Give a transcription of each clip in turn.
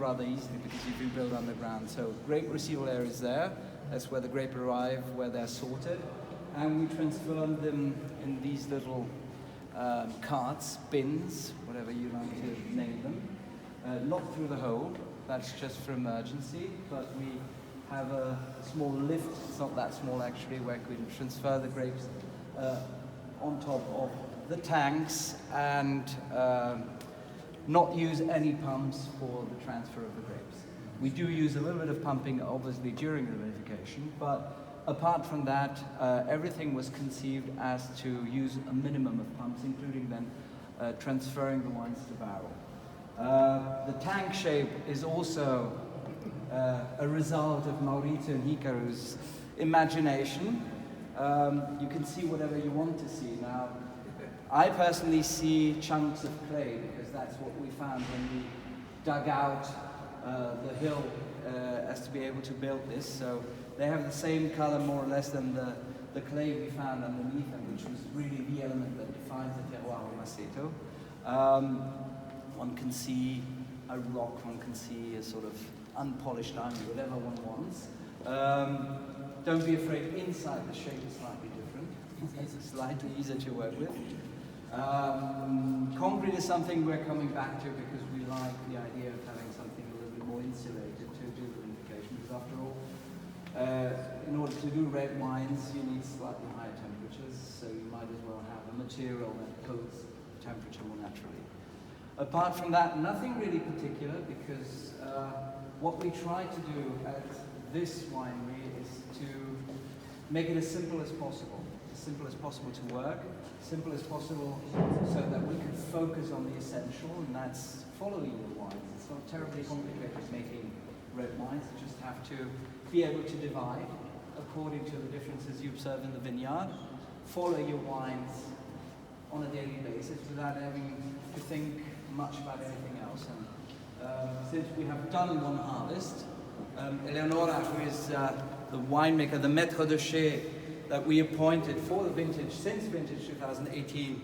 rather easily because you do build underground. So grape receival area is there. That's where the grape arrive, where they're sorted. And we transfer them in these little carts, bins, whatever you like to name them, locked through the hole. That's just for emergency, but we have a small lift, it's not that small actually, where we can transfer the grapes on top of the tanks and not use any pumps for the transfer of the grapes. We do use a little bit of pumping obviously during the vinification, but apart from that, everything was conceived as to use a minimum of pumps, including then transferring the wines to barrel. The tank shape is also a result of Maurizio and Hikaru's imagination. You can see whatever you want to see. Now, I personally see chunks of clay because that's what we found when we dug out the hill as to be able to build this. So they have the same color more or less than the clay we found underneath them, which was really the element that defines the terroir of Masseto. One can see a rock, one can see a sort of unpolished iron, whatever one wants. Don't be afraid, inside the shape is slightly different. It's slightly easier to work with. Concrete is something we're coming back to because we like the idea of having something a little bit more insulated to do the vinification, because after all, in order to do red wines, you need slightly higher temperatures, so you might as well have a material that holds temperature more naturally. Apart from that, nothing really particular, because what we try to do at this winery is to make it as simple as possible to work, simple as possible so that we can focus on the essential, and that's following the wines. It's not terribly complicated making red wines, you just have to be able to divide according to the differences you observe in the vineyard, follow your wines on a daily basis without having to think much about anything else. And since we have done one harvest, Eleonora, who is the winemaker, the maître de chai that we appointed for the vintage, since vintage 2018,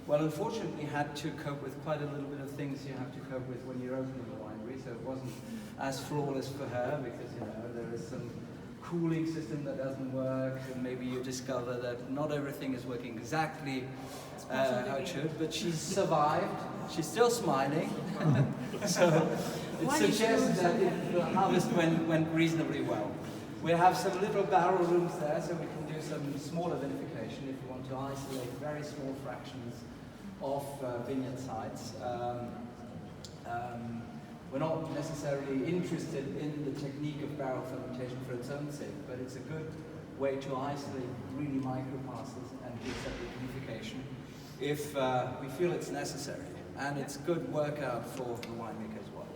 well, unfortunately had to cope with quite a little bit of things you have to cope with when you're opening a winery, so it wasn't as flawless for her because, you know, there is some cooling system that doesn't work, and maybe you discover that not everything is working exactly how it should, but she's survived, she's still smiling, so it suggests that the harvest went reasonably well. We have some little barrel rooms there, so we can do some smaller vinification if you want to isolate very small fractions of vineyard sites. We're not necessarily interested in the technique of barrel fermentation for its own sake, but it's a good way to isolate really micro parcels and do separate vinification if we feel it's necessary. And it's good workout for the winemaker as well.